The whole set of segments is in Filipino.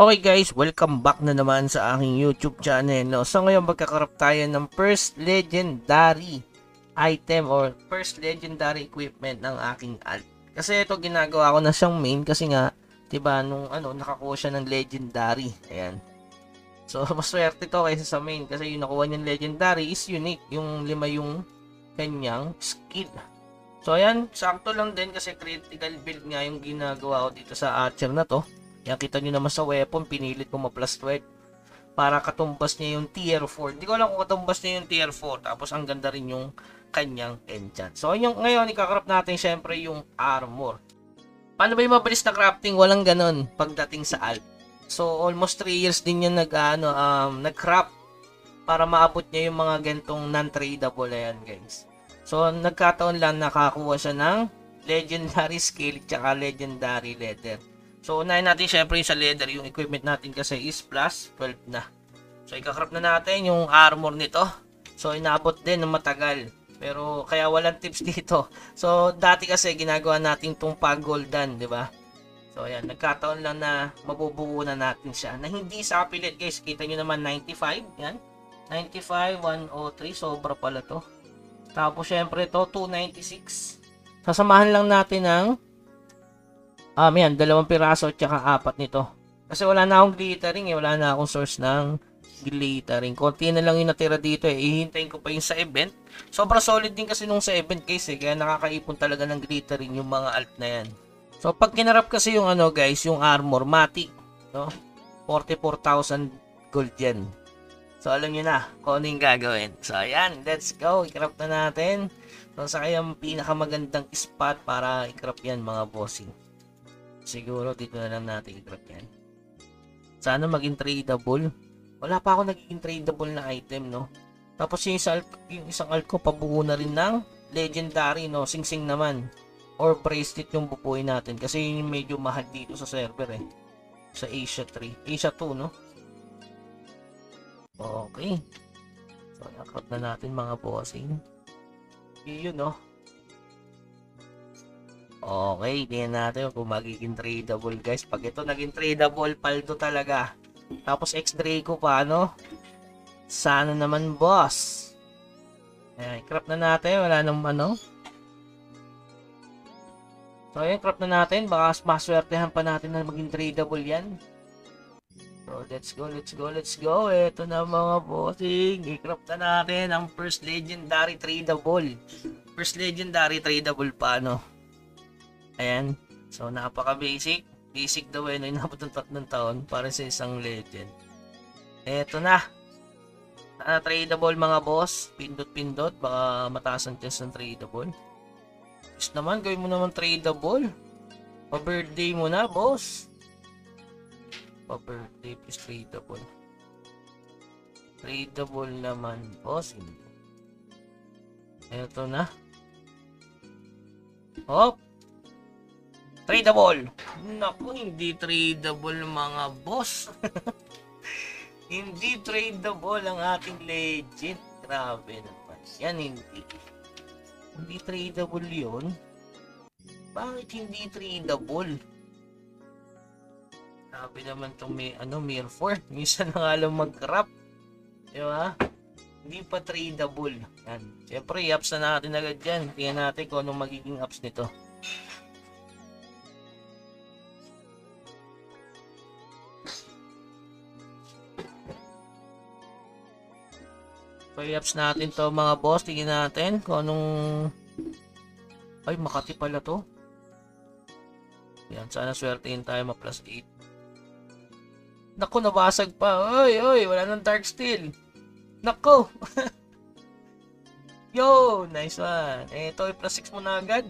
Okay guys, welcome back na naman sa aking YouTube channel. No? So ngayon magkakarap tayo ng first legendary item or first legendary equipment ng aking alt. Kasi ito ginagawa ko na siyang main kasi nga 'di ba nung nakakuha siya ng legendary. Ayan. So maswerte to kaysa sa main kasi yung nakuha niyang legendary is unique. Yung 5 yung kanyang skill. So ayan, sakto lang din kasi critical build nga yung ginagawa ko dito sa Archer na to. Yan, kita nyo naman sa weapon, pinilit ko ma-plus 12 para katumbas niya yung tier 4. Hindi ko alam kung katumbas niya yung tier 4. Tapos ang ganda rin yung kanyang enchant. So ngayon, ikakrap natin syempre yung armor. Paano ba yung mabilis na crafting? Walang ganon pagdating sa alt. So almost 3 years din yan nag-craft para maabot niya yung mga gantong non-tradable. Ayan guys. So nagkataon lang nakakuha siya ng legendary skill tsaka legendary leather. So, unahin natin syempre yung sa leather, yung equipment natin kasi is plus 12 na. So, ikakrap na natin yung armor nito. So, inaabot din ng matagal. Pero, kaya walang tips dito. So, dati kasi ginagawa natin itong pag-goldan, di ba? So, ayan, nagkataon lang na mabubuo na natin siya. Na hindi sa kapilit, guys. Kita nyo naman, 95. Yan. 95, 103. Sobra pala to. Tapos, syempre to 296. Sasamahan lang natin ng yan, 2 piraso at saka 4 nito. Kasi wala na akong glittering wala na akong source ng glittering. Konti na lang yung natira dito Ihintayin ko pa yung sa event. Sobrang solid din kasi nung sa event case kaya nakakaipon talaga ng glittering yung mga alt na yan. So pag kinarap kasi yung guys, yung armor, matic, no? 44,000 gold yan. So alam nyo na kung ano yung gagawin. So ayan, let's go. Ikrap na natin. So sa kaya pinakamagandang spot para ikrap yan mga bossing. Siguro dito na lang natin i-grab yan. Sana maging tradable. Wala pa ako naging tradable na item, no? Tapos yung isang alt ko, pabuo na rin ng legendary, no? Sing-sing naman. Or bracelet yung bubuin natin. Kasi yun yung medyo mahal dito sa server, Sa Asia 3. Asia 2, no? Okay. So, nakrap na natin mga bossing. Yun, no? Okay, tingnan natin kung magiging tradable guys. Pag ito naging tradable, paldo talaga. Tapos X-Draco pa, no? Sana naman, boss. Ayan, crop na natin. Wala nang So, ayan, crop na natin. Baka maswertehan pa natin na maging tradable yan. So, let's go, let's go, let's go. Ito na mga bossing. I-crop na natin ang first legendary tradable. First legendary tradable pa, no? Ayan. So, napaka-basic. Basic daw na inabot ng 3 taon para sa isang legend. Eto na. Tradable mga boss. Pindot-pindot. Baka mataas ang chance ng tradable. Is naman, gawin mo naman tradable. Pa-birthday mo na, boss. Pa-birthday, please tradable. Tradable naman, boss. Eto na. Hop. Tradable. Naku, hindi tradable mga boss. Hindi tradable ang ating legend. Grabe naman. Yan hindi. Hindi tradable yun. Bakit hindi tradable? Grabe naman itong Mirror 4. Minsan na nga lang mag-crap. Diba? Hindi pa tradable. Yan. Siyempre, i-ups na natin agad yan. Tingnan natin kung anong magiging ups nito. So, i-ups natin to mga boss. Tingnan natin kung anong... Ay, Makati pala to. Yan, sana swertein tayo ma-plus 8. Naku, nabasag pa. Oy, wala nang dark steel. Naku! Yo, nice one. Ito, i-plus 6 mo na agad.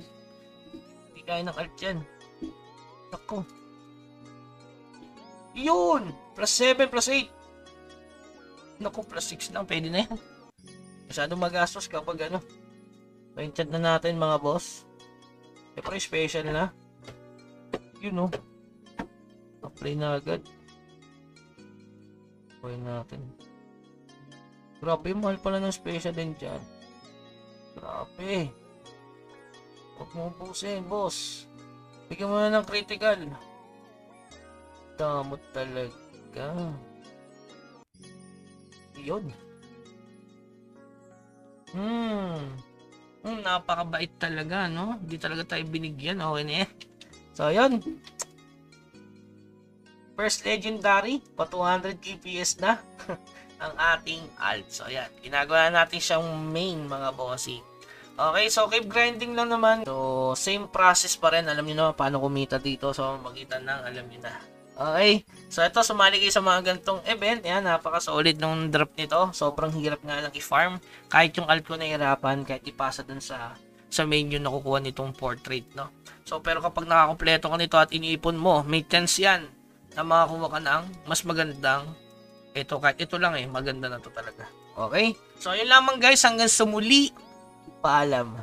Hindi kaya ng alt yan. Naku. Yun! Plus 7, plus 8. Naku, plus 6 lang. Pwede na yan. Masyadong magastos kapag Pa-enchant na natin mga boss. Siyempre special na. Yun Apply na agad. Apply natin. Grabe, mahal pala ng special din dyan. Grabe. Huwag mo ubusin, boss. Bigyan mo na ng critical. Damot talaga. talaga. Yun. Napakabait talaga, no? Hindi talaga tayo binigyan. Okay na eh. So, yun. First Legendary, pa 200 KPS na ang ating alt. So, ayan. Ginagawa natin siyang main, mga bossing. Okay, so keep grinding lang naman. So, same process pa rin. Alam niyo naman paano kumita dito. So, magitan ng alam niyo na. Okay, so ito, sumali kayo sa mga ganitong event. Yan, napaka-solid nung drop nito. Sobrang hirap nga lang i-farm. Kahit yung alt ko nahihirapan, kahit ipasa dun sa menu na kukuha nitong portrait, no? So, pero kapag nakakompleto ka nito at iniipon mo, may chance yan na makakuha ka ng mas magandang ito. Kahit ito lang maganda na to talaga. Okay? So, yun lamang guys, hanggang sa muli. Paalam.